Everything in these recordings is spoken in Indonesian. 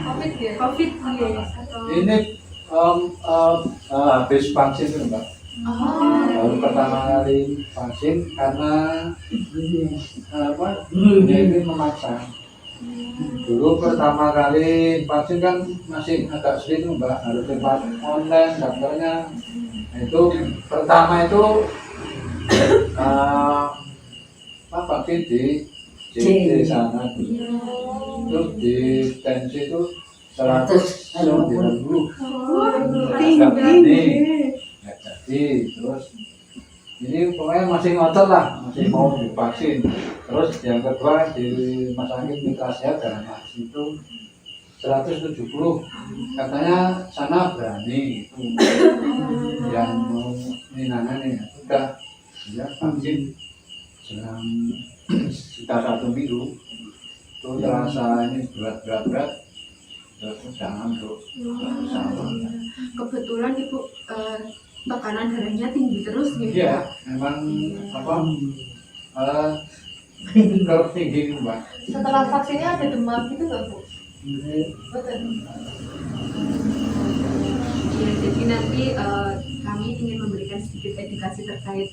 COVID ya? COVID ya. Ini habis vaksin itu Mbak. Baru pertama kali vaksin karena dia ini memaksa. Dulu pertama kali vaksin kan masih agak sulit Mbak, harus lewat online daftarnya. Itu pertama itu vaksin di sana terus di tensi itu 190 nggak berani nggak jadi. Terus ini pokoknya masih ngotot lah, masih mau divaksin. Terus yang kedua di Rumah Sakit Mitra Sehat Garanas itu 170 katanya sana berani itu yang mau ini sudah ya vaksin selang sekitar 1 minggu itu terasa ini berat terus jangan tuh sama. Kebetulan Ibu tekanan darahnya tinggi terus gitu. Iya, memang kalau tinggi Mbak. Setelah vaksinnya ada demam gitu nggak Bu? Betul. Ya, jadi nanti kami ingin memberikan sedikit edukasi terkait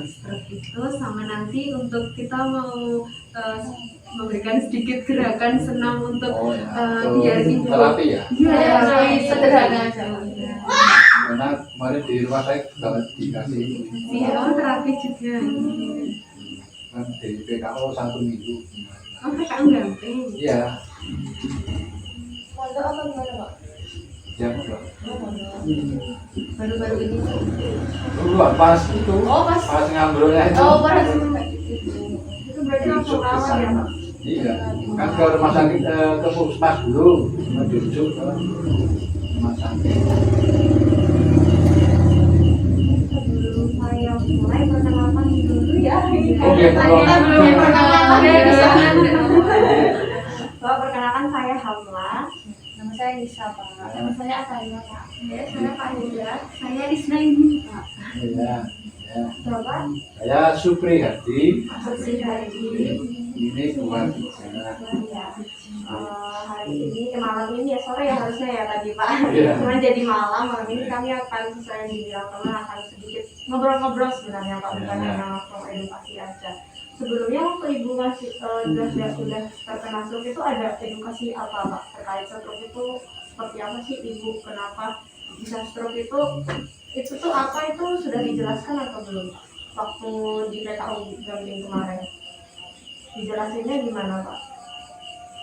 stroke itu, sama nanti untuk kita mau memberikan sedikit gerakan senam untuk biar ibu terapi ya? Iya, sederhana aja. Karena kemarin di rumah saya dapat dikasih terapi juga. kan di PKO 1 minggu. Oh, PKO gampang. Iya. Pondok apa gimana Pak? Ya Mbak. Baru-baru ini. Dulu pas itu. Oh, pas ngambrolnya itu. Oh, pas itu berarti langsung awal ya Pak? Iya. Kan ke rumah sakit ke puskesmas dulu, dirujuk ke rumah sakit. Sebelum saya mulai perkenalan dulu ya. Oke, belum perkenalan Pak, perkenalkan saya Hamla. Nama saya Nisa Pak. Nama saya Ataya Pak. Saya Pak Yuda. Saya Risna ini Pak. Iya. Bapak? Saya Supri Hadi. Supri Hadi. Ini bukan hari ini malam ini ya, sore ya harusnya ya tadi Pak. Cuman jadi malam ini kami akan sesuai yang dibilang teman akan sedikit ngobrol-ngobrol sebenarnya Pak, bukan hanya langsung edukasi aja. Sebelumnya waktu Ibu masih sudah terkena stroke itu ada edukasi apa Pak terkait stroke itu seperti apa sih Ibu, kenapa bisa stroke itu tuh apa, itu sudah dijelaskan atau belum waktu di PKO Gamping kemarin? Dijelasinnya gimana Pak?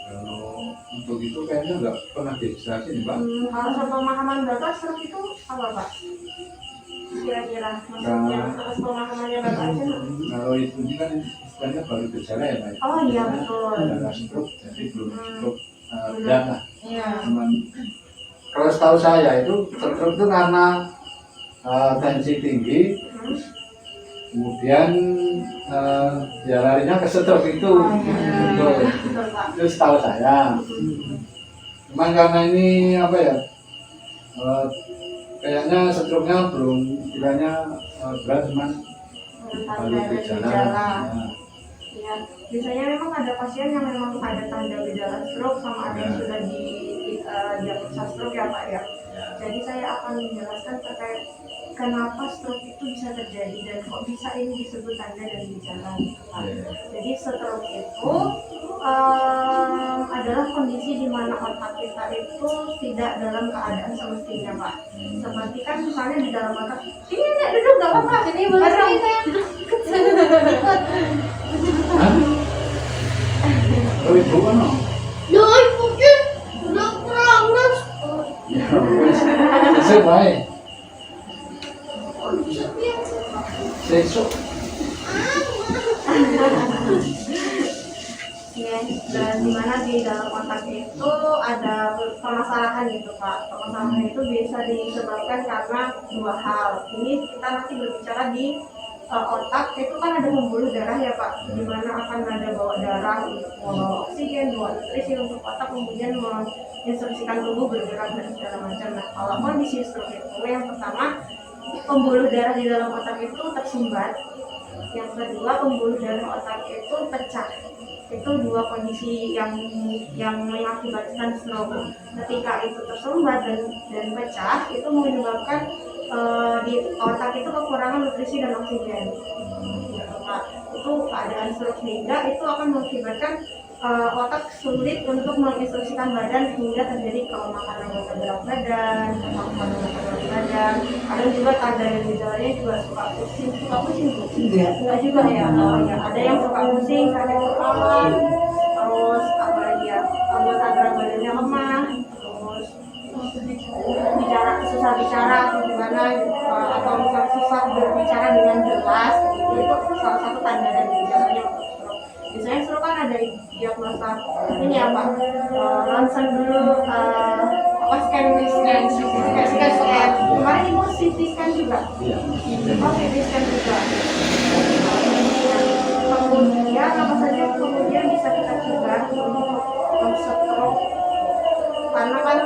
Kalau untuk itu kayaknya nggak pernah dijelasin Pak. Kalau sepemahaman Bapak stroke itu apa Pak? Kira-kira maksudnya atas pemahamannya Bapak aja. Kalau itu ini kan istilahnya baru gejala ya Pak. Oh iya betul. Ada stroke, jadi belum stroke berat lah. Iya. Kalau setahu saya itu stroke itu karena tensi tinggi, kemudian ya larinya ke stroke itu. Itu setahu saya. Cuman karena ini apa ya, kayaknya stroke-nya belum istilahnya berat, cuman baru gejala. Ya, biasanya memang ada pasien yang memang ada tanda gejala stroke sama ada yang sudah diagnosa stroke ya Pak ya. Jadi saya akan menjelaskan terkait kenapa stroke itu bisa terjadi dan kok bisa ini disebut tanda dan gejala. Jadi stroke itu adalah kondisi di mana otak kita itu tidak dalam keadaan semestinya Pak. Seperti kan misalnya di dalam otak, ini enggak duduk nggak apa-apa, ini boleh saya Oh ibu kan? Ya ibu kan udah kerangas. Ya wes, sesuai. Sesuk. Ya, dan dimana di dalam otak itu ada permasalahan gitu Pak. Permasalahan itu bisa disebabkan karena 2 hal. Ini kita nanti berbicara di otak itu kan ada pembuluh darah ya Pak, dimana akan ada bawa darah untuk membawa oksigen, bawa nutrisi untuk otak, kemudian menginstruksikan tubuh bergerak dan segala macam. Nah, kalau kondisi stroke itu yang pertama, pembuluh darah di dalam otak itu tersumbat Yang kedua, pembuluh darah otak itu pecah. Itu dua kondisi yang mengakibatkan stroke. Ketika itu tersumbat dan pecah, itu menyebabkan di otak itu kekurangan nutrisi dan oksigen. Gitu, Pak. Itu keadaan stroke, sehingga itu akan mengakibatkan otak sulit untuk menginstruksikan badan hingga terjadi kelemahan anggota gerak badan, kemampuan anggota gerak badan. Ada juga tanda dan gejalanya juga suka pusing Bu? Enggak juga ya. Ya, ada yang suka pusing, sakit kepala, terus apa lagi ya, anggota gerak badannya lemah, terus susah bicara atau gimana, atau misalnya susah berbicara dengan jelas, itu salah satu tanda dan gejalanya. Biasanya stroke kan ada diagnosa ini ya Pak, ronsen dulu, scan. Kemarin ibu CT scan juga. CT scan juga. Kemudian apa saja kemudian bisa kita cegah untuk stroke, karena kan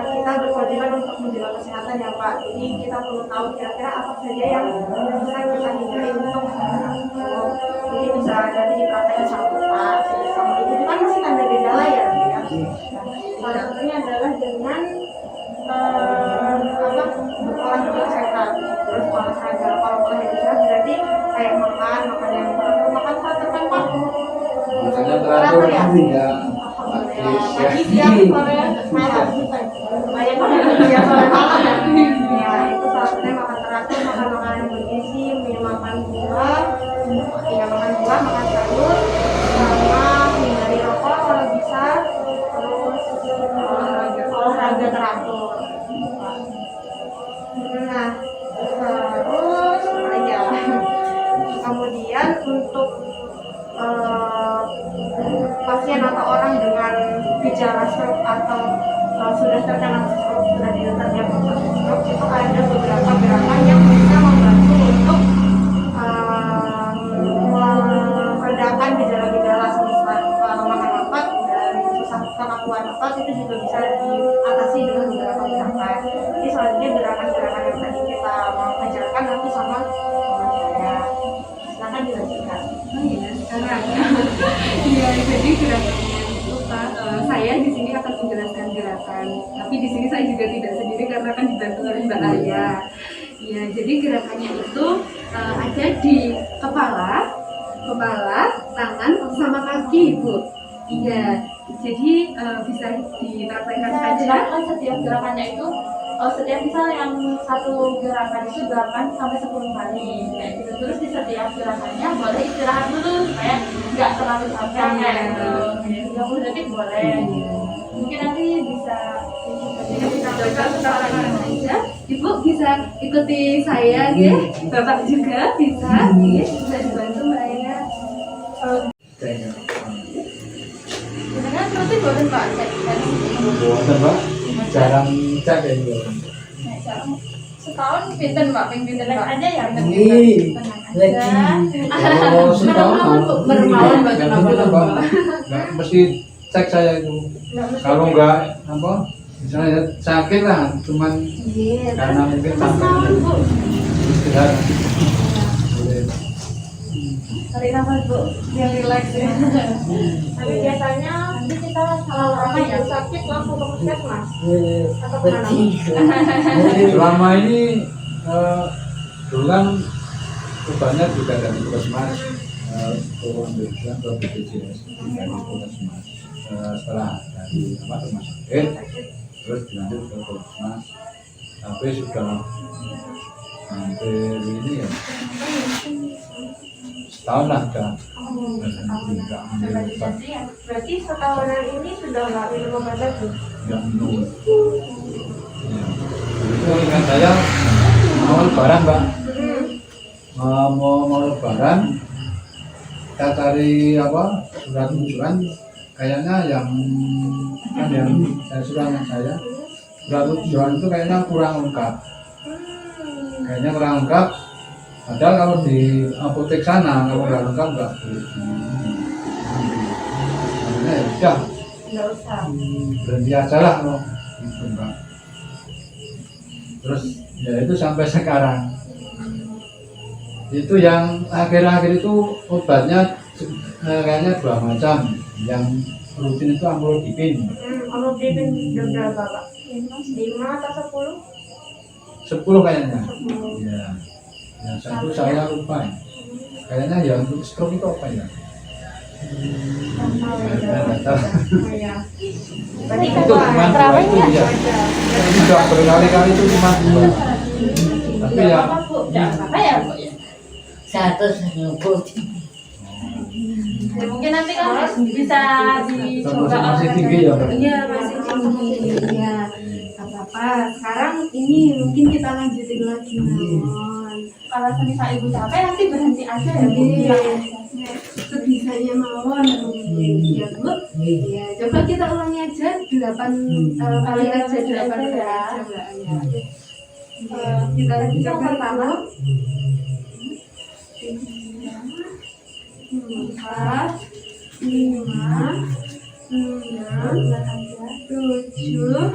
kita berkewajiban untuk menjaga kesehatan ya Pak. Jadi kita perlu tahu kira-kira apa saja yang bisa kita hindari untuk stroke. Jadi bisa nanti dipraktekkan sama Pak, sama Ibu. Itu kan masih tanda gejala ya. Salah satunya adalah dengan olahraga sehat, terus olahraga. Kalau olahraga sehat berarti kayak makan yang teratur kan Pak. Makanya teratur ya. Pagi, siang, sore, malam. Banyak banget ya sore malam ya. Ya itu salah satunya makan teratur, makan makanan yang bergizi, makan buah, makan sayur, sama hindari rokok kalau bisa, terus olahraga teratur. Nah, terus ya. Kemudian untuk pasien atau orang dengan gejala stroke atau sudah terkena stroke, sudah terdiagnosa stroke, itu ada beberapa gerakan yang bisa membantu untuk meredakan gejala-gejala semisal kelemahan otot dan susah kemampuan otot. Itu juga bisa diatasi dengan beberapa gerakan. Jadi selanjutnya gerakan-gerakan yang tadi kita mau ajarkan nanti sama saya. Silakan dilanjutkan. Sekarang ya, jadi gerakannya itu Pak, saya di sini akan menjelaskan gerakan, tapi di sini saya juga tidak sendiri karena akan dibantu oleh Mbak Aya. Ya, jadi gerakannya itu ada di kepala, tangan, sama kaki, Bu. Iya, jadi bisa dipraktekkan saja. Setiap gerakannya itu setiap misal yang satu gerakan itu 8 sampai 10 kali kayak gitu. Terus di setiap gerakannya boleh istirahat dulu supaya nggak terlalu capek kayak gitu. 30 detik boleh. Mungkin nanti bisa coba saja. Ibu bisa ikuti saya, ya. Bapak juga bisa, ya. Bisa dibantu Mbak Aya. Dengan seperti boleh Pak. Buatan Pak, jarang cek ya gitu. Setahun pinten Mbak, pinten Mbak aja ya. Oh, setahun Bermalam Mbak, kenapa? Nggak mesti cek saya itu. Kalau nggak apa, misalnya sakit lah, cuman karena mungkin sampai istirahat. Tarik nafas Bu, biar relax ya. Tapi biasanya nanti kita kalau ya sakit langsung ke puskesmas atau kemana? Selama ini dulu kan bebannya juga dari puskesmas, turun ke BPJS dari puskesmas. Setelah dari rumah sakit, terus dilanjut ke puskesmas. Tapi sudah hampir ini ya. Setahun lah kan. Berarti setahunan ini sudah nggak minum obat lagi? Nggak minum. Itu ingat saya mau lebaran Mbak. Mau lebaran, kita cari apa surat tujuan, kayaknya yang surat tujuan itu kayaknya kurang lengkap. Padahal kalau di apotek sana kalau nggak lengkap nggak boleh. Ya Nggak usah. berhenti aja lah kalau gitu Mbak. Terus ya itu sampai sekarang. Itu yang akhir-akhir itu obatnya kayaknya 2 macam. Yang rutin itu amlodipin. Amlodipin berapa Pak? 5 atau 10? 10 kayaknya. 10. Ya. Yang satu saya lupa. Kayaknya ya untuk stroke itu apa ya? Nggak tahu. Oh ya. Berarti Itu cuma 2 itu ya. Sudah berkali-kali itu cuma 2. Tapi ya apa ya Bu ya? 190. Ya, mungkin nanti kan bisa dicoba masih tinggi ya, Pak? Iya masih tinggi ya. Gak apa-apa. Sekarang ini mungkin kita lanjutin lagi Mawon. kalau semisal ibu capek nanti berhenti aja ya Bu. Iya. Sebisanya Mawon mungkin ya Bu. Ya coba kita ulangi aja 8 kali aja 8 kali aja Mbak ya. Kita yang coba pertama 4, 5, 6, 7,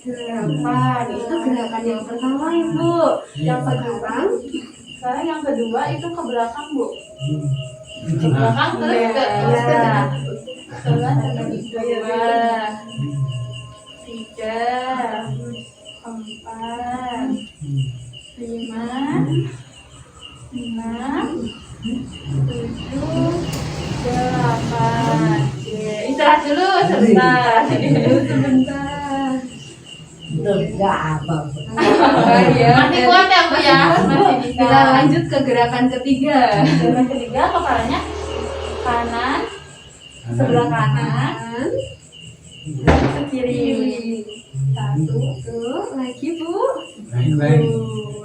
8, itu gerakan yang pertama Ibu. Yang sekarang sekarang yang kedua itu ke belakang Bu. Ke belakang terus ke sebelah sampai 2, 3, 4, 5, 6, 7, 8. Istirahat dulu sebentar. Masih kuat ya Bu ya? Masih bisa. kita lanjut ke gerakan ketiga. Gerakan ketiga kepalanya kanan, sebelah kanan, ke kiri. 1, Tuh, lagi Bu. lain-lain. 2,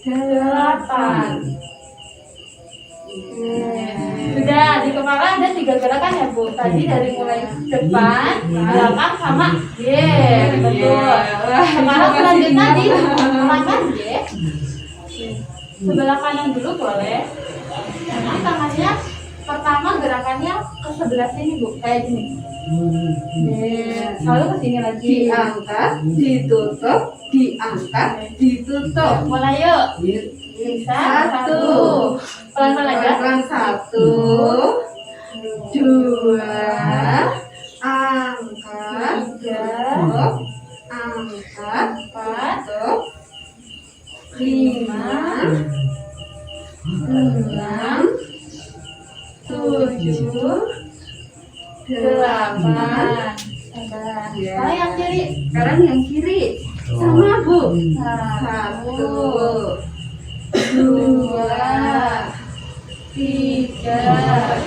8. Sudah di kepala ada 3 gerakan ya Bu. Tadi dari mulai depan, belakang sama betul. Sekarang selanjutnya di tangan sebelah kanan dulu boleh. Nanti tangannya pertama gerakannya ke sebelah sini Bu, kayak gini. Selalu ke sini lagi. Diangkat, ditutup, diangkat, ditutup. Mulai yuk. Bisa 1. Pelan-pelan aja. Pelan 1, 2, angkat, 3, tutup, angkat, 4, tutup, 5, 6, 7, 8. Sekarang yang kiri. Sekarang yang kiri sama Bu. 1, 2, 3,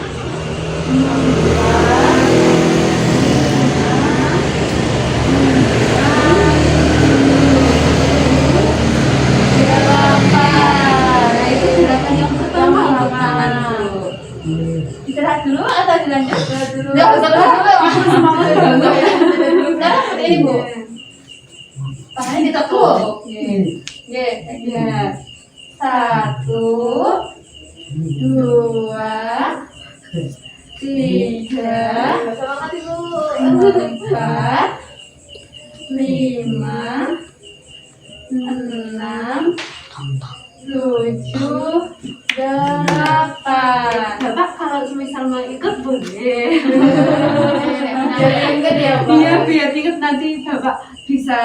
Nah, itu gerakan yang pertama untuk tangan Bu. istirahat dulu atau dilanjut? Dulu. Nggak usah dulu. Sekarang seperti ini Bu. Tangannya ditekuk. Ya. 1, 2, 3, 4, 5, 6, 7, 8. Bapak kalau misal mau ikut boleh. Jadi ingat ya Pak. Iya, biar ingat nanti Bapak bisa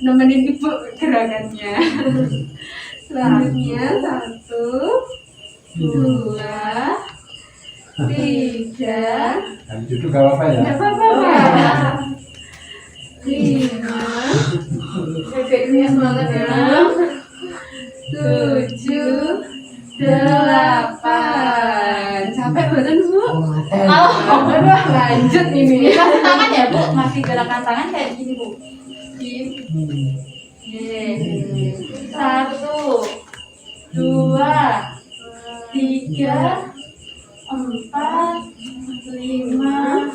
nemenin Ibu gerakannya. Selanjutnya 1, 2, 3, Dan duduk gak apa-apa ya. nggak apa-apa. 5, Efeknya semangat ya. 7, 8. Sampai badan Bu? Aduh, lanjut ini. Kasih tangan ya Bu, masih gerakan tangan kayak gini Bu. Ye. 1, 2, 3, 4, 5,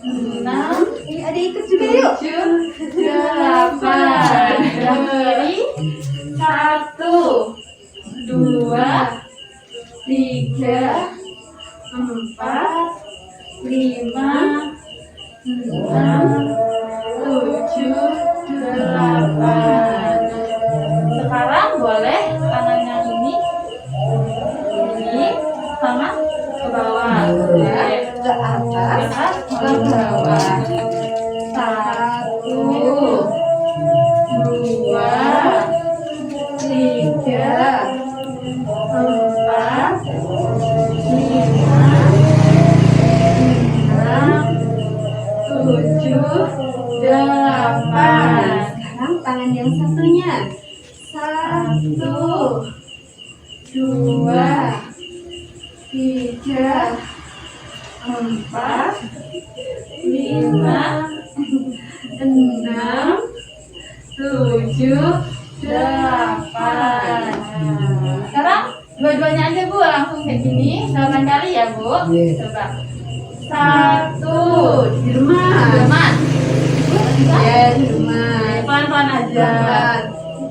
6, enam, Ada ikut juga yuk. 7, 8. Gerak kiri. 1, 2, 3, 4, 5, 6, 7, 8. Sekarang boleh tangannya ini sama ke bawah, ya. Ke atas. Ke bawah. 1, 2, 3, 4, 5, 6, 7, 8. Sekarang tangan yang satunya. 1, 2, 3, 4, 5, 6, 7, 8. Sekarang dua-duanya aja Bu, langsung kayak gini 8 kali ya Bu. Coba. 1, Di rumah. Jerman. Ya, di rumah. Pelan-pelan aja.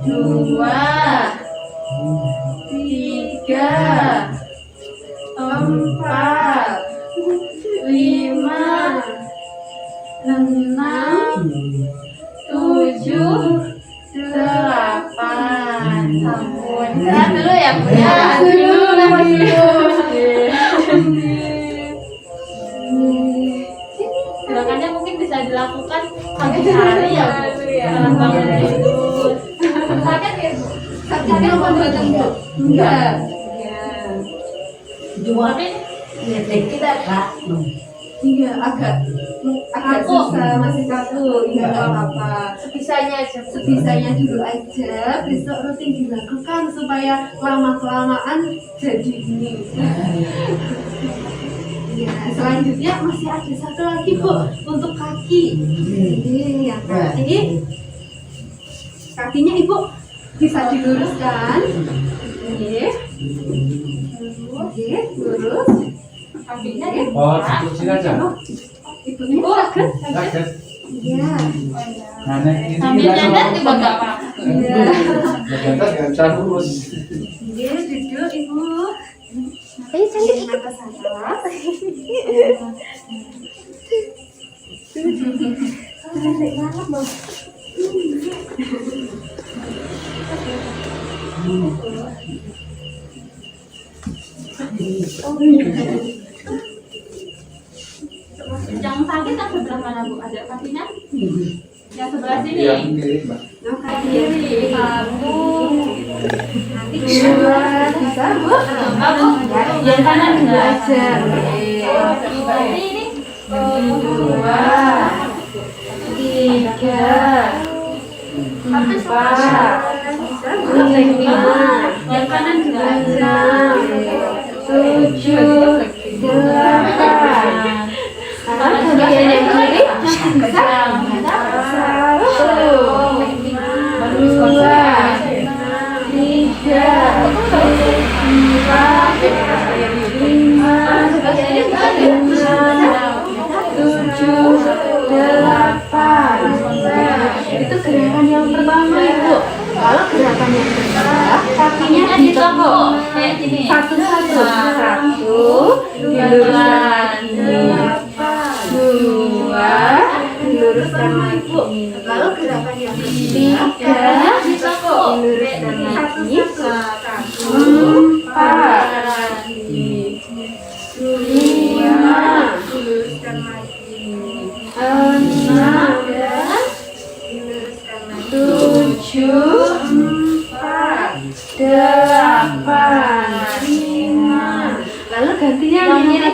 2, 3, 4, 5, 6, 7, 8. Sampun. Istirahat dulu ya Bu ya. Gerakannya mungkin bisa dilakukan pagi hari ya Bu. Jangan bangun tidur. Sakit ya Bu? Sakit apa badan Bu? Enggak. Tapi Iya, agak Kaku. susah, masih kaku. Iya, nggak apa-apa. sebisanya aja. Sebisanya dulu aja, besok rutin dilakukan supaya lama-kelamaan jadi ini. Ya, selanjutnya masih ada satu lagi Bu, untuk kaki. Ini yang kaki. Kakinya Ibu bisa diluruskan. Oke. Oke, lurus. Kakinya Oh, dibuka. cukup sini aja. Ibunya Bu, sakit. Sakit. Iya. Nah, ini Sambil nyadar juga gak apa-apa. Iya. Ternyata nggak bisa lurus. Iya, duduk Ibu. Ayo cantik. Mata salah. Cantik banget, Bang. Yang sakit yang sebelah mana Bu? Ada kakinya? Yang sebelah sini. Yang kiri, Mbak. Yang kaki Kiri. 1, nanti dua bisa Bu. coba Bu. Yang kanan dulu aja. Berarti ini 2, 3, 4, 5, yang kanan juga aja. 7, 8. Sekarang bagian yang kiri bisa. 1, 2, 3, 4, 5, 7, 8. Itu gerakan yang pertama Ibu. Kalau gerakan yang kedua, kakinya ditekuk kayak gini. satu-satu. 1, diluruskan lagi. 2, diluruskan lagi. Lalu gerakan yang ketiga, Ditekuk. diluruskan lagi. 4, 5, diluruskan lagi. 6, diluruskan lagi. 7, 4, 8, 5. Lalu gantinya yang kiri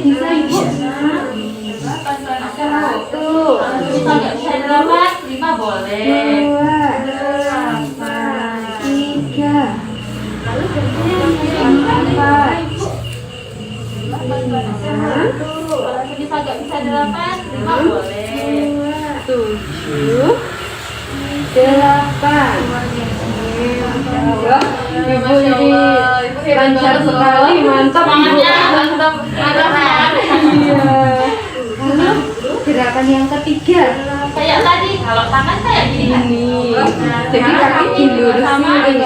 bisa Ibu. 1, Bisa nggak bisa dilawan? 5 boleh. 2, 3. Lalu gantinya yang kiri 4, 5, Kalau bisa nggak bisa dilawan? 5 boleh. 7, 8. Ibu ini lancar sekali, mantap Ibu. Semangatnya mantap. Mantap ya. Iya. Lalu gerakan yang ketiga. Kayak tadi, kalau tangan kayak gini kan? Jadi kaki dilurusin.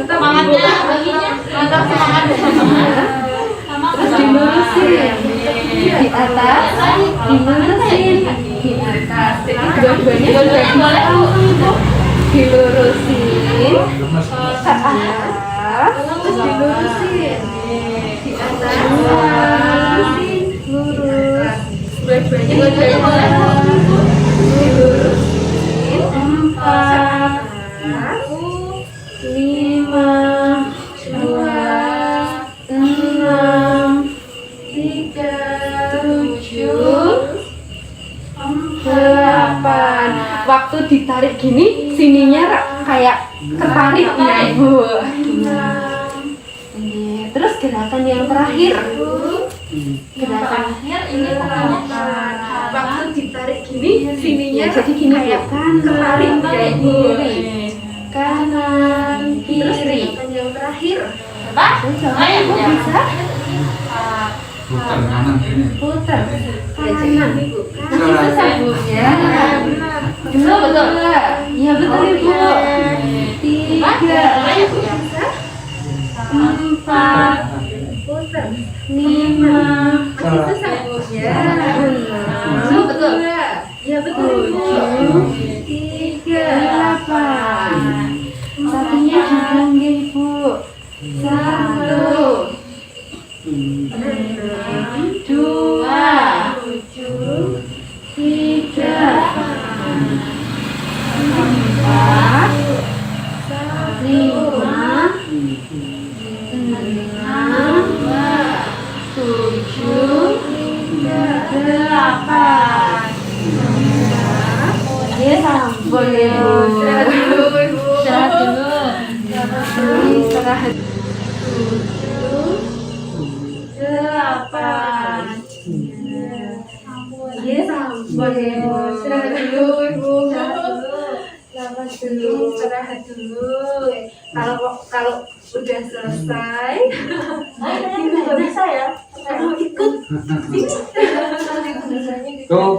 Semangatnya, baginya, mantap semangat. Terus dilurusin di atas, dilurusin di atas. Jadi dua-duanya sudah Boleh Bu. dilurusin Lemes. ke atas, terus dilurusin di atas, dilurusin lurus. Dua-duanya boleh Bu. dilurusin 4, 5, 2, 6, 3, 7, 8. Waktu ditarik gini, sininya kayak ketarik ya Bu. Ini. Terus gerakan yang terakhir. Gerakan Terakhir ini pokoknya waktu ditarik gini, sininya jadi gini kayak ketarik ya Bu. Kanan, kiri. Gerakan yang terakhir. apa? Ayo Bu bisa Putar kanan ini. putar kanan Ibu. Itu sabunnya. Betul, betul. Iya betul Ibu. 3, Ayo Bu. 4, 5, itu sabunnya. Betul, betul. Iya betul Ibu. 3, 8. Satunya juga enggak Ibu. 1, 2, 3, 4, 5, 6, 7, 8. Ya sampun Ibu. Istirahat dulu Ibu. Istirahat dulu. Istirahat. 8. Ya sampun Ibu. Istirahat dulu Ibu. Istirahat dulu. Istirahat dulu. Kalau udah selesai, Nggak bisa ya? mau ikut. Tuh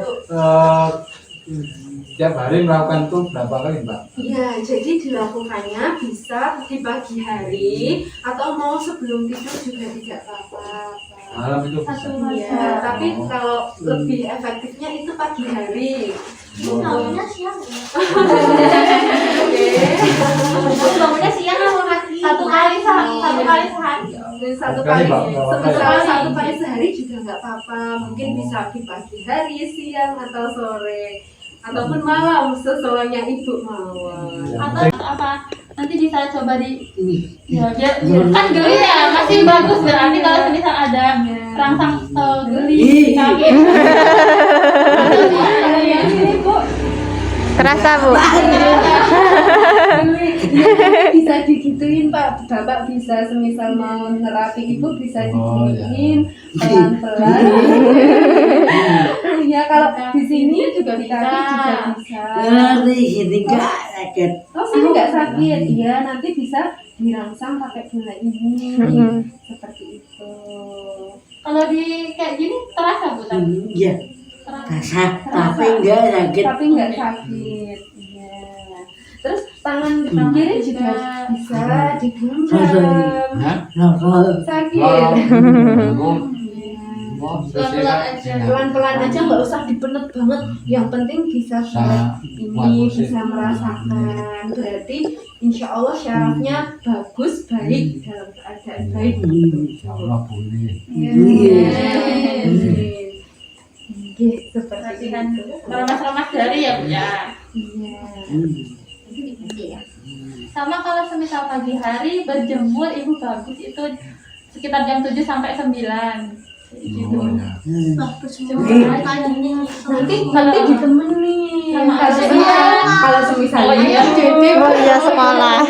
tiap hari melakukan itu berapa kali Mbak? Ya, jadi dilakukannya bisa di pagi hari atau mau sebelum tidur juga tidak apa-apa. Malam itu bisa. Iya, tapi kalau lebih efektifnya itu pagi hari. Bangunnya siang ya? Oke. Bangunnya siang apa pagi? Satu kali sehari. Satu Kali, kali, Mbak, nggak apa-apa semisal ya? satu kali sehari juga nggak apa-apa. Mungkin bisa di pagi hari, siang atau sore, ataupun malam sesuainya Ibu mawon. Atau apa? Nanti bisa coba di ya biar kan geli ya masih bagus berarti kalau misal ada rangsang geli kaki. Terasa Bu. Bisa digituin Pak, Bapak bisa semisal mau nerapi Ibu bisa digituin pelan-pelan. Ya kalau di sini juga di kaki juga bisa. Di sini enggak sakit. Oh sini nggak sakit, iya nanti bisa dirangsang pakai bola ini seperti itu. Kalau di kayak gini terasa Bu tadi? Iya, rasa tapi enggak sakit. Tapi nggak sakit, iya. Terus tangan kiri juga bisa digenggam. Hah? Rasa Sakit. Pelan-pelan aja. Pelan-pelan aja, nggak usah dipenet banget. Yang penting bisa buat ini, bisa merasakan. Berarti insya Allah syarafnya bagus, baik dalam keadaan baik. Ya Allah boleh. Oke, seperti Latihan itu. remas-remas jari ya Bu ya. Iya. Sama kalau semisal pagi hari berjemur Ibu bagus itu sekitar jam 7 sampai 9. Gitu. Oh, ya. Nanti ditemenin. Kalau semisalnya Oh, iya. Oh iya sekolah.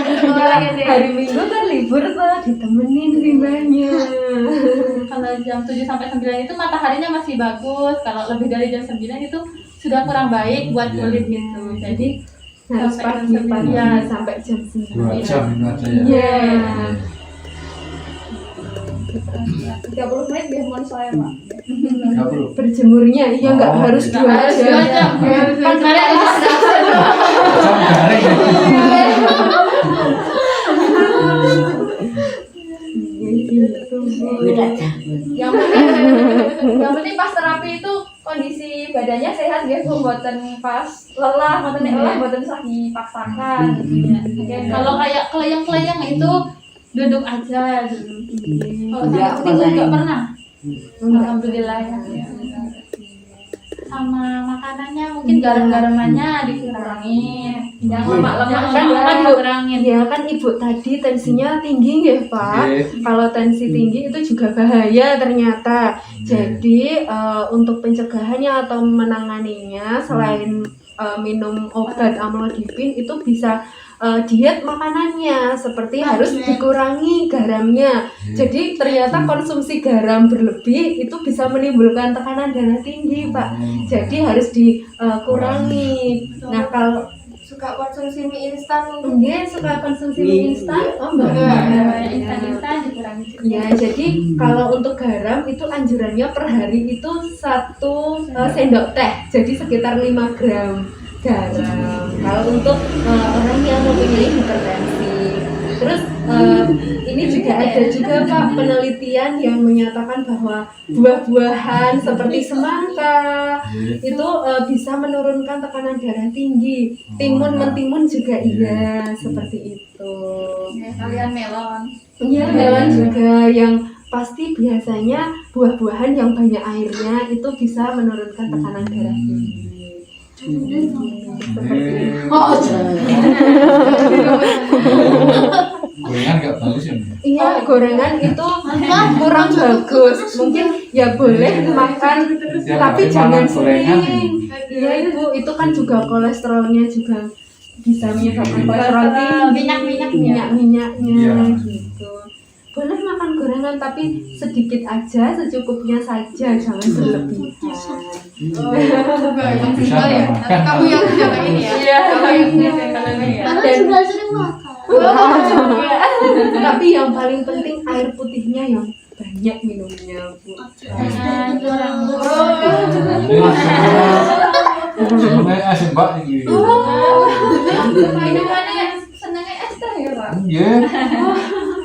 hari Minggu kan libur tuh ditemenin rimbanya. Kalau jam 7 sampai 9 itu mataharinya masih bagus. Kalau lebih dari jam 9 itu sudah kurang baik buat kulit gitu. Jadi Harus sampai jam pagi-pagi 9. sampai jam 9. 2 jam itu aja ya. Iya. 30 menit biar mohon soalnya Pak. 30. Berjemurnya iya nggak Oh, harus gitu. 2 Harus jam. 2 jam. Kan kalian Jam garing ya. Gitu, Bu. Tidak jago. yang penting pas terapi itu kondisi badannya sehat ya Bu, boten pas lelah, boten lelah, boten usah dipaksakan. Kalau kayak keleyang-keleyang itu duduk aja dulu. Kalau Enggak sakit itu enggak pernah. pernah. Alhamdulillah ya. Sama makanannya mungkin garam-garamannya dikurangin. Yang lemak-lemak Kan juga Bu, dikurangin. ya kan Ibu tadi tensinya tinggi ya Pak. Iya. Kalau tensi tinggi itu juga bahaya ternyata. Jadi untuk pencegahannya atau menanganinya selain minum obat amlodipin itu bisa diet makanannya seperti harus dikurangi garamnya. Jadi ternyata konsumsi garam berlebih itu bisa menimbulkan tekanan darah tinggi Pak. Jadi harus dikurangi. Nah kalau Suka konsumsi mie instan dia suka konsumsi mie instan, oh enggak. Instan-instan dikurangi juga. Ya, jadi kalau untuk garam itu anjurannya per hari itu 1 sendok teh, jadi sekitar 5 gram garam. Kalau untuk orang yang mempunyai hipertensi, terus ini juga ada juga Pak penelitian yang menyatakan bahwa buah-buahan seperti semangka itu bisa menurunkan tekanan darah tinggi. Timun mentimun juga iya seperti itu. Kalian melon. Iya, melon juga yang pasti biasanya buah-buahan yang banyak airnya itu bisa menurunkan tekanan darah tinggi. Seperti itu. Oh, Gorengan nggak bagus ya. Iya, gorengan itu kurang bagus. Mungkin ya boleh makan, Ya, tapi tapi jangan makan gorengan sering. Iya Ibu, itu kan juga kolesterolnya juga bisa menyebabkan kolesterol tinggi, minyak-minyaknya Iya. gitu. Boleh makan gorengan tapi sedikit aja, secukupnya saja, jangan berlebihan. Bisa nggak makan. kamu yang jaga ini ya. Iya, kalau Dan juga sering makan. tapi yang paling penting air putihnya yang banyak minumnya Bu. Sebenarnya es mbak ini. Minumannya senangnya es teh ya Pak. Iya.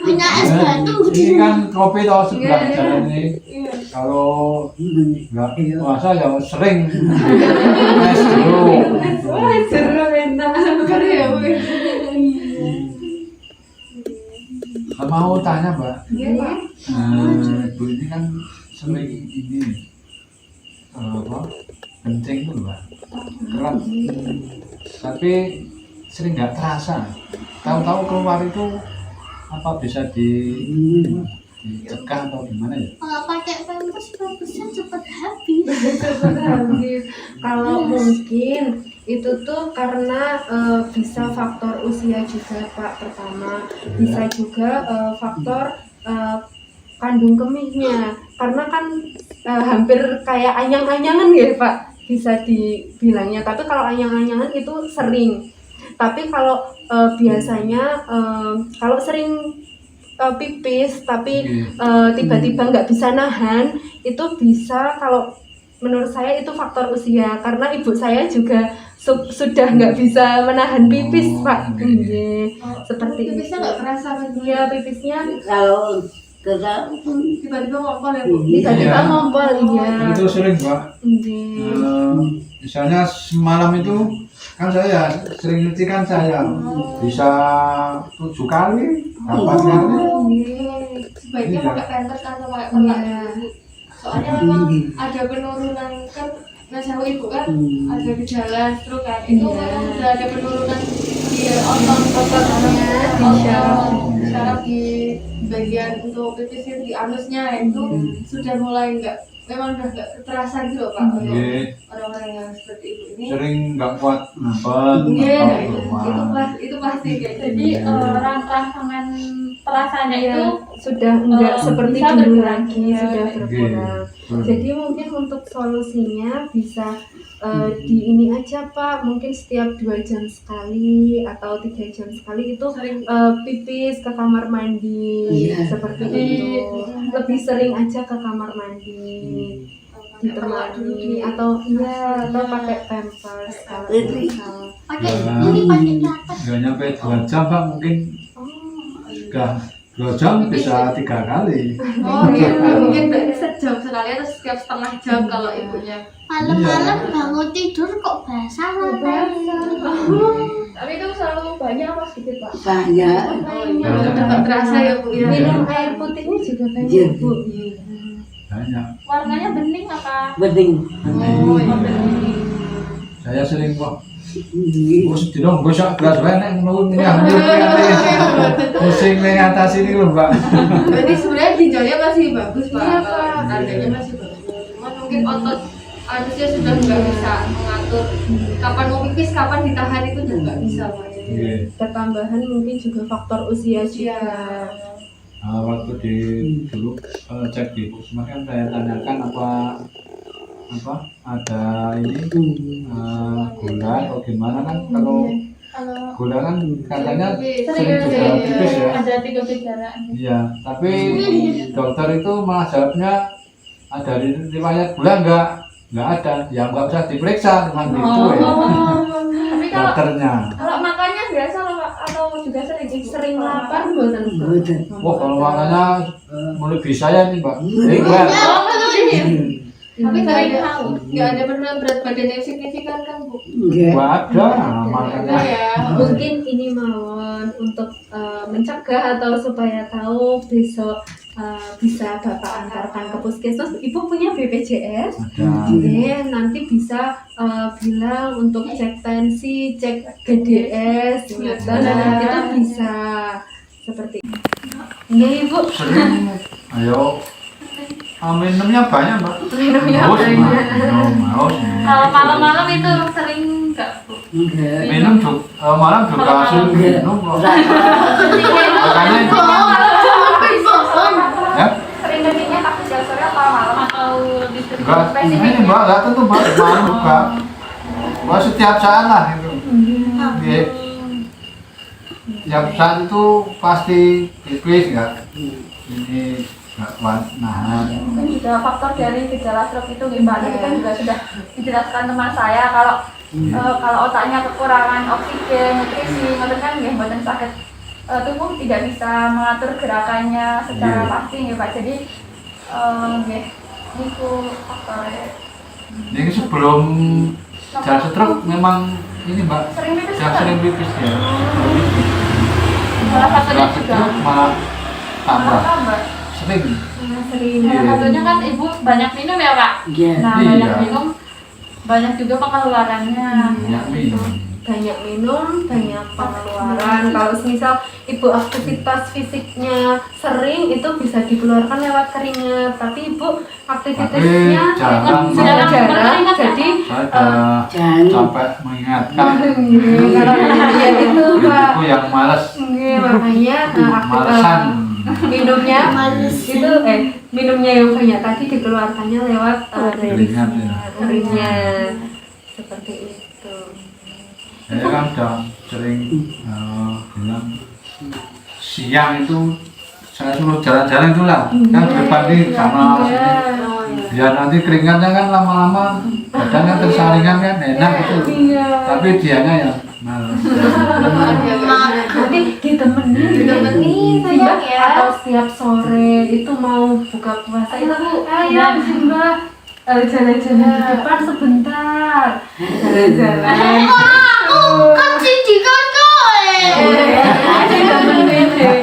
Punya es batu. Ini kan kopi tau sebelah jalan ini. Kalau nggak puasa ya sering es dulu. Wah, seru enak. Karena ya Bu. Mau tanya Mbak, Iya. Ibu ini kan sering ini apa kencing tuh Mbak, kerat, tapi sering nggak terasa. Tahu-tahu keluar itu apa bisa dicegah atau gimana ya? Kalau pakai pampers bagusnya cepat habis. Habis. Kalau mungkin itu tuh karena bisa faktor usia juga Pak pertama, bisa juga faktor kandung kemihnya, karena kan hampir kayak anyang-anyangan ya Pak bisa dibilangnya. Tapi kalau anyang-anyangan itu sering. Tapi kalau biasanya kalau sering pipis tapi tiba-tiba nggak bisa nahan, itu bisa, kalau menurut saya itu faktor usia, karena ibu saya juga sudah nggak bisa menahan pipis Pak. Iya, seperti itu. Pipisnya nggak kerasa kan? Iya, pipisnya kalau tidak Tiba-tiba ngompol ya Bu. tiba-tiba Iya. ngompol. Iya. Itu sering Mbak. Iya. Misalnya semalam itu kan saya sering nyuci kan saya bisa 7 kali, 8 kali. Sebaiknya Iya. pakai pampers atau pakai pernak Iya. dulu. Soalnya memang ada penurunan kan, Nasahu ibu kan ada gejala stroke kan, itu memang sudah ada penurunan di ototnya, di syaraf. syaraf di bagian untuk pipisnya di anusnya itu sudah mulai memang udah nggak terasa gitu loh Pak. Untuk Iya. orang-orang yang seperti ibu ini. Sering nggak kuat nafas Iya, atau keluar. itu pasti kayak Jadi rangsangan perasaannya itu sudah enggak seperti bisa dulu berkurang. lagi, Iya. sudah berkurang. Iya. Jadi mungkin untuk solusinya bisa di ini aja Pak, mungkin setiap 2 jam sekali atau 3 jam sekali itu pipis ke kamar mandi Iya. seperti Di itu. lebih sering aja ke kamar mandi ditemani atau pakai pampers kalau misal. Pakai ini pakai apa? Nggak nyampe 2 jam Pak, mungkin udah 2 jam bisa 3 kali. Oh iya, mungkin dari sejam sekali atau setiap setengah jam kalau ibunya. Malam-malam bangun tidur kok basah matanya. Tapi itu selalu banyak apa sedikit Pak? Banyak. Cepat terasa ya Bu ya. Minum air putihnya juga banyak Bu. Banyak. Warnanya bening apa? Bening. Oh, iya bening. Saya sering kok. Bos tidak gosok gelas banyak menurun ini pusing mengatasi ini loh Mbak. Berarti sebenarnya ginjalnya masih bagus Pak. Iya, Pak. Tandanya masih bagus. Cuman mungkin otot harusnya sudah nggak bisa mengatur kapan mau pipis, kapan ditahan itu udah nggak bisa Pak. Iya. Ketambahan mungkin juga faktor usia juga. Waktu dulu cek di puskesmas kan saya tanyakan apa ada ini gula atau gimana kan, kalau gula kan katanya sering juga tipis ya. Ada 3 gejala. Iya, tapi dokter itu malah jawabnya ada riwayat gula nggak ada, ya nggak usah diperiksa cuma gitu ya. Tapi kalau Dokternya. makannya biasa Pak atau juga sering Lapar buatan Wah kalau makanya mulai bisa ya nih Mbak. Tapi nggak ada pernah berat badan yang signifikan kan Bu? Enggak. Nggak ada, makanya. Mungkin ini mawon untuk mencegah atau supaya tahu besok bisa Bapak antarkan ke puskesmas. Ibu punya BPJS? Ada. Nanti bisa bilang untuk cek tensi, cek GDS, gitu. Itu bisa seperti itu. Iya Ibu. Sering, ayo. Minumnya banyak Mbak. Minumnya Haus, banyak. Mbak. Haus. Kalau malam-malam itu sering nggak Bu? Enggak. Minum juga, malam juga sering minum kok. Makanya itu ya. Sering kencingnya pagi siang sore apa malam atau lebih sering Enggak, ini Mbak, enggak tentu Mbak, malam juga. Mbak setiap saat lah itu. Iya. Tiap saat itu pasti pipis enggak. Ini enggak kuat nahan. mungkin juga faktor dari gejala stroke itu gimana? Tadi kan juga sudah dijelaskan teman saya kalau otaknya kekurangan oksigen, nutrisi, itu kan nggih mboten sakit tubuh tidak bisa mengatur gerakannya secara Iya. pasti nggih Pak. Jadi nggih niku faktornya. Ini sebelum jalan stroke memang ini Mbak, Sering pipis yang juga? sering pipis ya. Salah satunya Setelah juga stroke malah tambah tambah. sering. Sering. Salah satunya kan ibu banyak minum ya Pak. Iya. Nah Iya. banyak minum banyak juga pengeluarannya. Banyak minum. Banyak minum, banyak pengeluaran. Kalau misal ibu aktivitas fisiknya sering, itu bisa dikeluarkan lewat keringat. Tapi ibu aktivitasnya jarang jarang, berkeringat, jadi Saya Jangan. sampai mengingatkan kalau lihat itu Pak, ibu yang malas, makanya malesan. minumnya itu minumnya yang banyak tadi dikeluarkannya lewat Keringat ya. keringat seperti itu. Saya kan udah sering bilang siang itu saya suruh jalan-jalan itu lah, kan berbanding sama sini. Biar nanti keringatnya kan lama-lama badannya tersaringan kan enak itu. Tapi dianya yang malas. Nanti ditemenin sayang ya. atau setiap sore itu mau buka puasa itu ayo Mbak jalan-jalan di depan sebentar, jalan-jalan Kan siji kok ditemenin deh.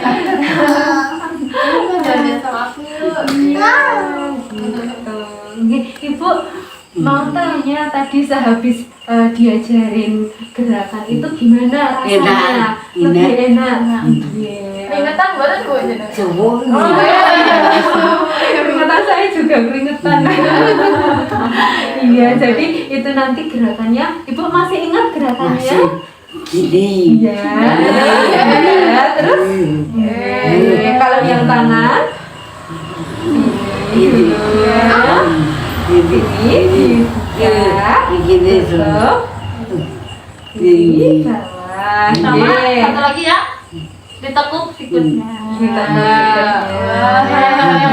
Jalan sama aku Ibu mau tanya tadi sehabis diajarin gerakan itu gimana rasanya? Enak. Lebih enak. keringetan banget Bu jadi. Cowok. Keringetan saya juga keringetan. Iya, jadi itu nanti gerakannya. Ibu masih ingat gerakannya? Masih. Gini. Iya. Terus kalau yang tangan Gini. Gini. ini ya. Gini. Tuh. Gini. Bawah. Sama Iya. satu lagi ya ditekuk sikutnya. Kita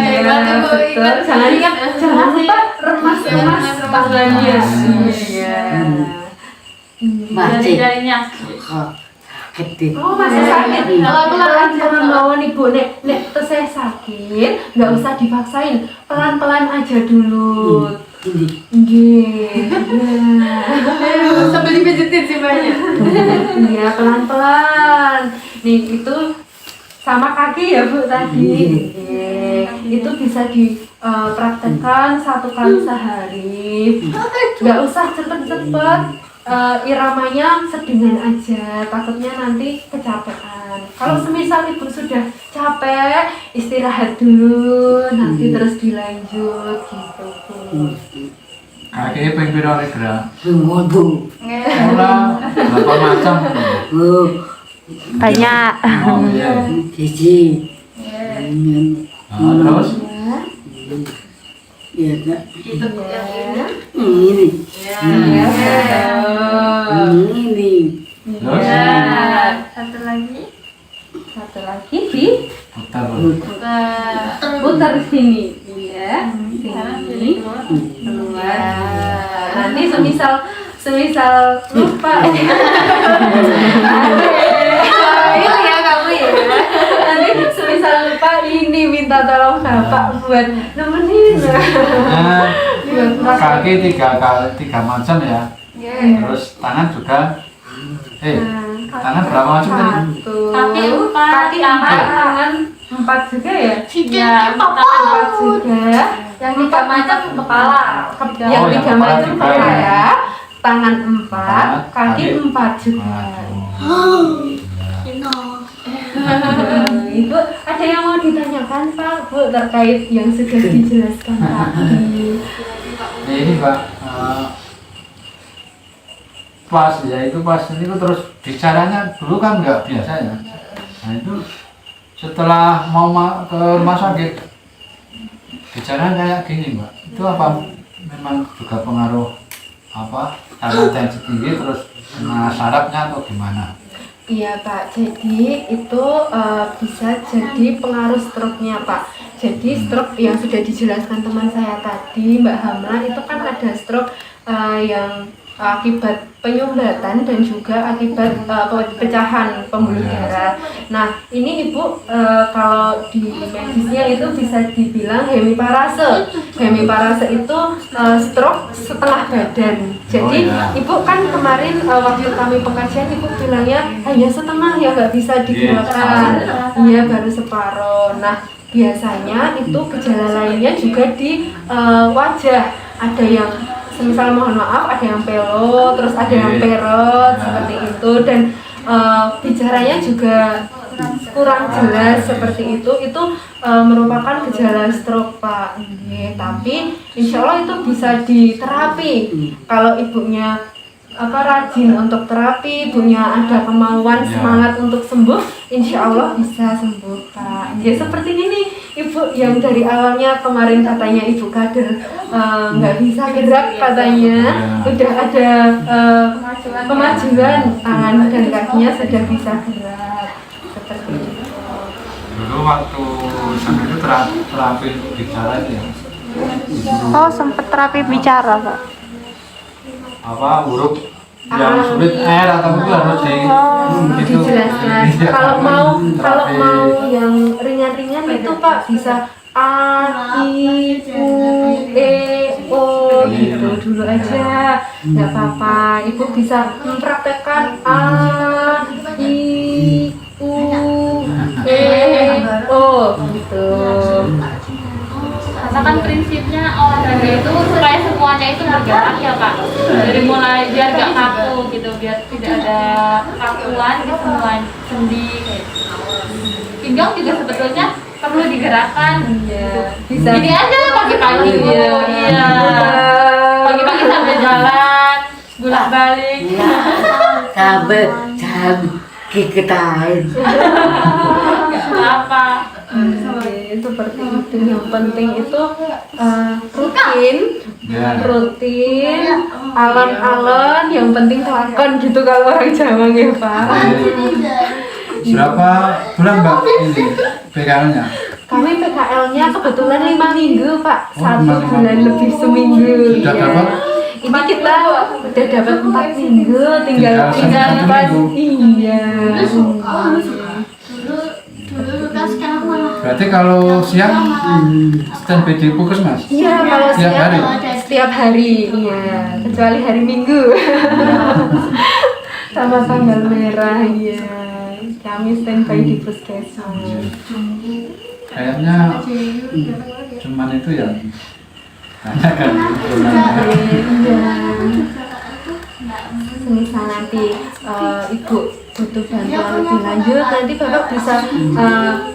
hebat Ibu, betul. Jangan lupa remas-remas tangannya. Iya. Jari-jarinya. Sakit. Oh, masih sakit. Pelan-pelan jangan lawan Ibu. Nek tesih sakit, nggak usah dipaksain. Pelan-pelan aja dulu. Ini. Nggih. Sambil dipijitin sih banyak. Iya, pelan-pelan. Nih, itu sama kaki ya Bu tadi. Itu bisa dipraktekkan 1 kali sehari. Nggak usah cepet-cepet. Iramanya sedengan aja, takutnya nanti kecapean. Kalau semisal Ibu sudah capek, istirahat dulu, nanti terus dilanjut gitu Bu. Kakeknya pengen piro nek gerak. Waduh. Ora berapa macam. Oh, Banyak. Oh iya. siji. Terus Ya, Kak. Itu ya. Ini. Ya, Ini. terus Satu lagi. satu lagi di putar. putar sini, iya, sini, keluar. Nanti semisal lupa, ya kamu ya. Nanti semisal lupa ini minta tolong bapak buat nemenin. Nah, kaki 3 macam ya. Terus tangan juga. Tangan berapa macam tadi? Kaki 4, kaki 4, tangan 4 juga ya? Iya, Tangan 4 juga. Yang 3 macam kepala. Yang Oh, 3 yang macam kepala juga. kepala, tangan 4, kaki 4 juga. Ibu, ada yang mau ditanyakan Pak, Bu, terkait yang sudah dijelaskan tadi? Ini Pak, pas ya itu pas ini tuh terus bicaranya dulu kan nggak biasa ya. Nah itu setelah mau ke rumah sakit bicara kayak gini Mbak. Itu apa memang juga pengaruh apa karena tensi tinggi terus kena sarafnya atau gimana? Iya Pak, jadi itu bisa jadi pengaruh stroke-nya Pak. Jadi stroke yang sudah dijelaskan teman saya tadi, Mbak Hamla, itu kan ada stroke yang akibat penyumbatan dan juga akibat pecahan pembuluh darah. Nah, ini Ibu kalau di medisnya itu bisa dibilang hemiparase. Hemiparase itu stroke setengah badan. Jadi Ibu kan kemarin waktu kami pengajian Ibu bilangnya hanya setengah ya, nggak bisa digerakkan. Iya, baru separuh. Nah, biasanya itu gejala lainnya juga di wajah. Ada yang semisal mohon maaf ada yang pelo, terus ada yang perot seperti itu, dan bicaranya juga kurang jelas seperti itu merupakan gejala stroke Pak. Tapi insya Allah itu bisa diterapi kalau ibunya rajin untuk terapi, punya ada kemauan semangat untuk sembuh, insya Allah bisa sembuh Pak. Ya seperti ini Ibu yang dari awalnya kemarin katanya Ibu kader nggak bisa gerak katanya, udah ada kemajuan tangan dan kakinya sudah bisa gerak seperti itu. Dulu waktu sampai itu terapi bicara itu ya. Oh, sempet terapi bicara, Pak. Apa huruf yang sulit atau itu harus dijelaskan. Iya. Kalau mau yang ringan-ringan itu Pak bisa A, I, U, E, O gitu dulu aja, nggak apa-apa. Ibu bisa mempraktekkan A, I, U, E, O gitu. Karena kan prinsipnya olahraga itu supaya semuanya itu bergerak ya Pak. Dari mulai biar gak kaku gitu, biar tidak ada kakuan di semua sendi. Pinggang juga sebetulnya perlu digerakkan. Bisa. Gini aja pagi-pagi Bu. Iya. Pagi-pagi sambil jalan, bolak-balik. Sampai kiketahin. Apa? Seperti itu. Yang penting itu rutin, alon-alon, yang penting lakon gitu kalau orang Jawa ya Pak. Berapa bulan Mbak ini PKL-nya? Kami PKL-nya kebetulan 5 minggu Pak, Oh, 1 lima bulan minggu. lebih seminggu. Sudah Iya. dapat? Ini kita udah dapat 4 minggu, tinggal Tinggal satu pas. minggu. Iya. Dulu kan sekarang malah Berarti kalau siang standby di puskesmas? Iya, kalau Setiap siang hari? setiap hari, iya, kecuali hari Minggu. Sama tanggal merah, iya. Kami standby di puskesmas. Kayaknya cuman itu ya. Hanya kan Iya. Misal nanti ibu butuh bantuan lebih lanjut, nanti bapak bisa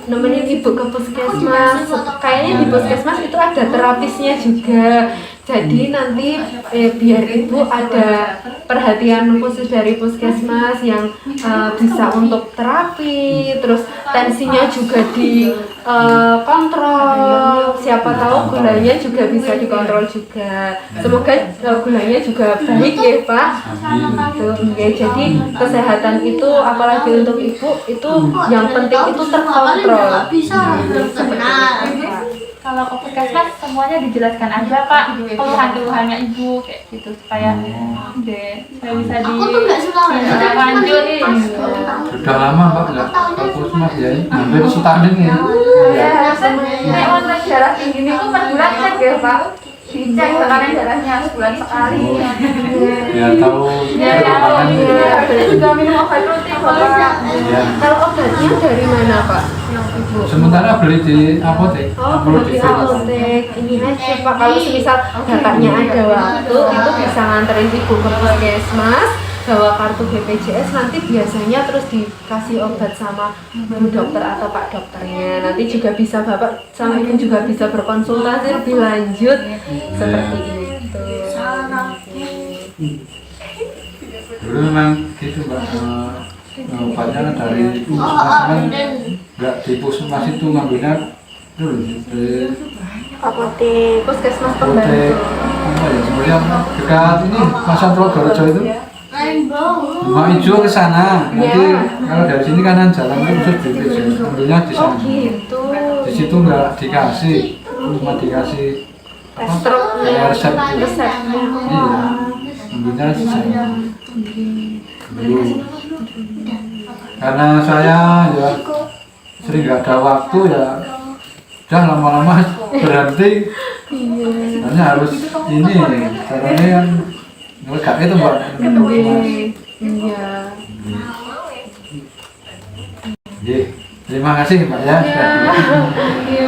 nemenin ibu ke puskesmas. Kayaknya di puskesmas itu ada terapisnya juga. Jadi nanti biar ibu ada perhatian khusus dari puskesmas yang bisa untuk terapi, terus tensinya juga dikontrol. Siapa tahu gulanya juga bisa dikontrol juga. Semoga gulanya juga baik ya Pak. Gitu. Ya, jadi kesehatan itu apalagi untuk ibu itu yang penting itu terkontrol. bisa benar. Kalau ke puskesmas semuanya dijelaskan aja Pak, keluhan-keluhannya ibu kayak gitu supaya supaya bisa Aku tuh nggak suka lanjut. sudah lama Mbak nggak ke puskesmas ya? Hampir setahun ini ya? Ya, Nek wonten darah tinggi niku per bulan cek ya Pak. Dicek tekanan darahnya sebulan sekali. Biar tahu Ya perkembangan. ya. juga minum obat rutin Bapak. Ya. Kalau obatnya dari mana Pak? Ibu. Sementara beli di apotek. Oh, Perlu di di apotek. Ini aja Pak, kalau semisal kakaknya ada waktu, itu bisa nganterin ibu ke puskesmas, bawa kartu BPJS, nanti biasanya terus dikasih obat sama bu dokter atau pak dokternya. Nanti juga bisa bapak sama ibu juga bisa berkonsultasi lebih lanjut seperti itu. Dulu memang gitu Mbak. Obatnya kan dari puskesmas kan nggak di puskesmas itu ngambilnya dulu di Apotek puskesmas apotek pembantu. apa ya sebenarnya dekat ini Pasar Progorejo itu. Rainbow. Mau hijau ke sana. Nanti kalau dari sini kanan jalan kan khusus BPJS. Ambilnya di Oh sana. gitu. Di situ nggak dikasih, cuma dikasih apa? Struk Resep. resep. Iya. Ambilnya di sana. Dulu. Karena saya ya sering nggak ada waktu ya, udah lama-lama berhenti. Hanya harus ini caranya kan nggak itu Mbak. Iya. Oke, terima kasih Mbak ya. Ya,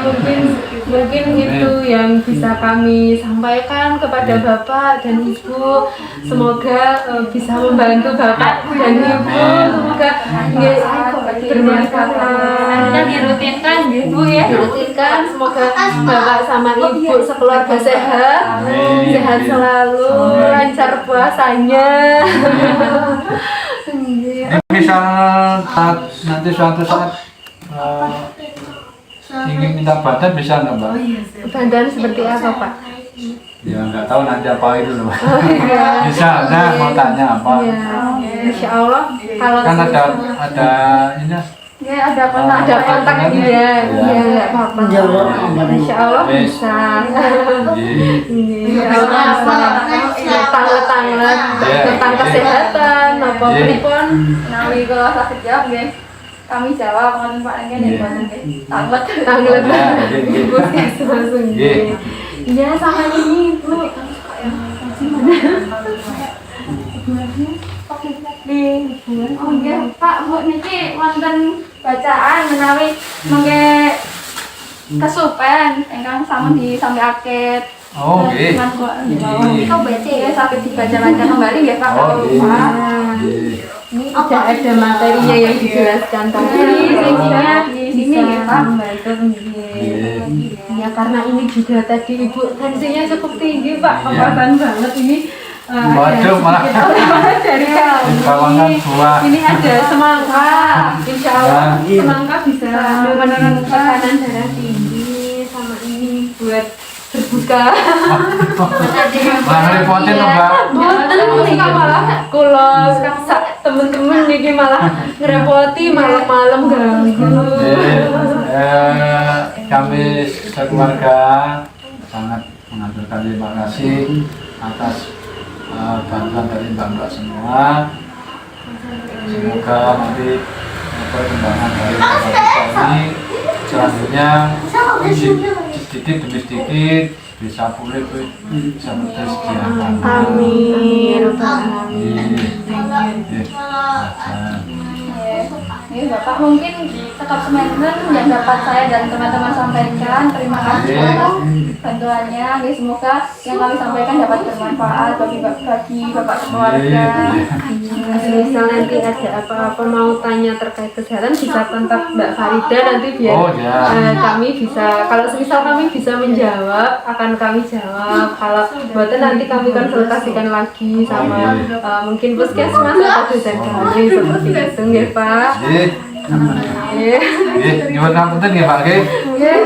mungkin itu yang bisa kami sampaikan kepada Bapak dan Ibu. Semoga bisa membantu Bapak dan Ibu. Semoga bermanfaat. Nantinya dirutinkan gitu ya. Dirutinkan. Semoga Bapak sama Ibu sekeluarga sehat, Amin. sehat selalu, lancar puasanya. Ini misal nanti suatu saat ingin minta bantuan bisa nggak Mbak? Bantuan seperti apa Pak? Ya nggak tahu nanti apa itu loh Mbak. Iya. Misalnya mau tanya apa? Iya, Insya Allah kalau Kan ada ini Ya ada kontak. ada kontak dia, iya nggak apa-apa. Insya Allah bisa. Insya Allah bisa. Tanglet-tanglet tentang kesehatan, apa pripun? Nawi kalau sakit jawab ya. Kami jawab kan Pak Ngen ya Tanglet. Tanglet ibu puskesmas. Iya sama ini ibu. Oh iya Pak Bu niki wonten bacaan menawi mengke kesupen ingkang sami disampaiake. Oh, oke. Kau baca ya sampai dibaca-baca kembali ya Pak. Oh, Kalau iya. Pak. Ini udah ada materinya yang dijelaskan tadi. Linknya di sini ya Pak. Membantu. Ya karena ini juga tadi ibu tensinya cukup tinggi Pak, kepasan banget ini. Waduh, malah dari kawangan kami. buah. Ini ada semangka, insya Allah semangka bisa menurunkan tekanan darah tinggi sama ini buat berbuka. Malah ngerepotin loh Mbak. Boten niki malah kula temen-temen niki malah ngerepoti malam-malam ganggu. kami sekeluarga sangat mengaturkan terima kasih atas bantuan dari Mbak semua. Semoga nanti perkembangan dari kita ini selanjutnya sedikit demi sedikit bisa pulih seperti sedia kala. Amin. Ya, Bapak mungkin tetap semangat yang dapat saya dan teman-teman sampaikan. Terima kasih atas bantuannya. Ya, semoga yang kami sampaikan dapat bermanfaat bagi Bapak keluarga. Misal nanti ada apa-apa mau tanya terkait kesehatan bisa kontak Mbak Farida nanti biar kami bisa, kalau semisal kami bisa menjawab akan kami jawab. Kalau buatan nanti kami konsultasikan lagi sama mungkin puskesmas atau dosen kami seperti itu ya Pak. Nyuwun ngapunten nggih Pak nggih. Nggih.